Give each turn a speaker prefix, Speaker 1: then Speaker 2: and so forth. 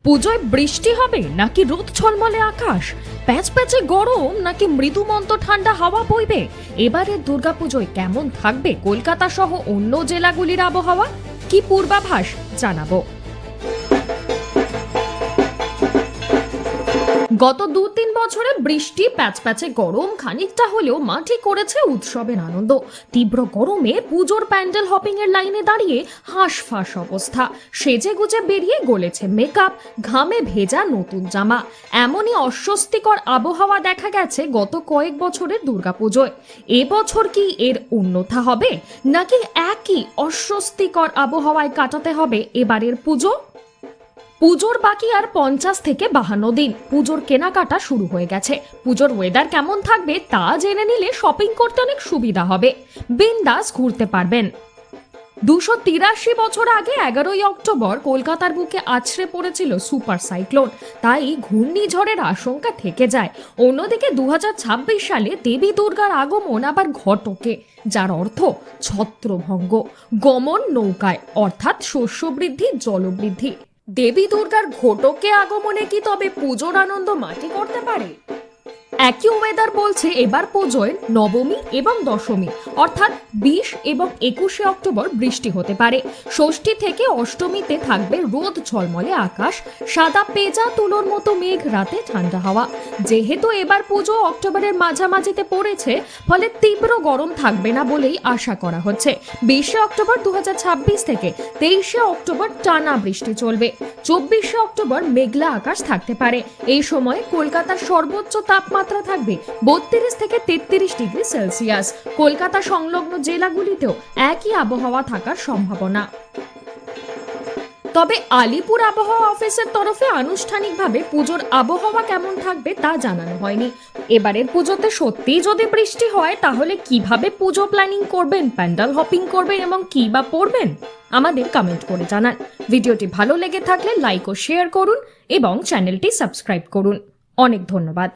Speaker 1: পুজোয় বৃষ্টি হবে নাকি রোদ ঝলমলে আকাশ, প্যাচপ্যাচে গরম নাকি মৃদুমন্ত ঠান্ডা হাওয়া বইবে? এবারের দুর্গাপুজোয় কেমন থাকবে কলকাতা সহ অন্য জেলাগুলির আবহাওয়া, কি পূর্বাভাস জানাবো। গত 2-3 বছরে বৃষ্টি, প্যাচপ্যাচে গরম খানিকটা হলেও মাটি করেছে উৎসবের আনন্দ। তীব্র গরমে পুজোর প্যান্ডেল হপিং এর লাইনে দাঁড়িয়ে হাঁসফাঁস অবস্থা। সেজে গুজে বেরিয়ে গলেছে মেকআপ, ঘামে ভেজা নতুন জামা। এমনই অস্বস্তিকর আবহাওয়া দেখা গেছে গত কয়েক বছরের দুর্গাপুজোয়। এবছর কি এর অন্যথা হবে, নাকি একই অস্বস্তিকর আবহাওয়ায় কাটাতে হবে এবারের পুজো? পুজোর বাকি আর 50 থেকে 52 দিন। পুজোর কেনাকাটা শুরু হয়ে গেছে। পুজোর ওয়েদার কেমন থাকবে তা জেনে নিলে শপিং করতে অনেক সুবিধা হবে, বিন্দাস ঘুরতে পারবেন। 283 বছর আগে 11ই অক্টোবর কলকাতার বুকে আছড়ে পড়েছিল সুপার সাইক্লোন, তাই ঘূর্ণিঝড়ের আশঙ্কা থেকে যায়। অন্যদিকে 2026 সালে দেবী দুর্গার আগমন আবার ঘটকে, যার অর্থ ছত্রভঙ্গ, গমন নৌকায়, অর্থাৎ শস্য বৃদ্ধি, জলবৃদ্ধি। দেবী দুর্গার ঘটকে আগমনে কি তবে পুজোর আনন্দ মাটি করতে পারে? একই ওয়েদার বলছে এবার পুজোয় নবমী এবং দশমী অর্থাৎ 20 এবং 21শে অক্টোবর বৃষ্টি হতে পারে। ষষ্ঠী থেকে অষ্টমীতে থাকবে রোদ ঝলমলে আকাশ, সাদা পেঁজা তুলোর মতো মেঘ, রাতে ঠান্ডা হাওয়া। যেহেতু এবার পুজো অক্টোবরের মাঝামাঝিতে পড়েছে, ফলে তীব্র গরম থাকবে না বলেই আশা করা হচ্ছে। 20শে অক্টোবর 2026 থেকে 23শে অক্টোবর টানা বৃষ্টি চলবে। 24শে অক্টোবর মেঘলা আকাশ থাকতে পারে। এই সময় কলকাতার সর্বোচ্চ তাপমাত্রা থাকবে 32 থেকে 33 ডিগ্রি সেলসিয়াস। কলকাতা সংলগ্ন জেলাগুলিতেও একই আবহাওয়া থাকার সম্ভাবনা। তবে আলিপুর আবহাওয়া অফিসের তরফে আনুষ্ঠানিকভাবে পুজোর আবহাওয়া কেমন থাকবে তা জানানো হয়নি। এবারের পুজোতে সত্যিই যদি বৃষ্টি হয়, তাহলে কিভাবে পুজো প্ল্যানিং করবেন, প্যান্ডেল হপিং করবেন এবং কি বা পরবেন, আমাদের কমেন্ট করে জানান। ভিডিওটি ভালো লেগে থাকলে লাইক ও শেয়ার করুন এবং চ্যানেলটি সাবস্ক্রাইব করুন। অনেক ধন্যবাদ।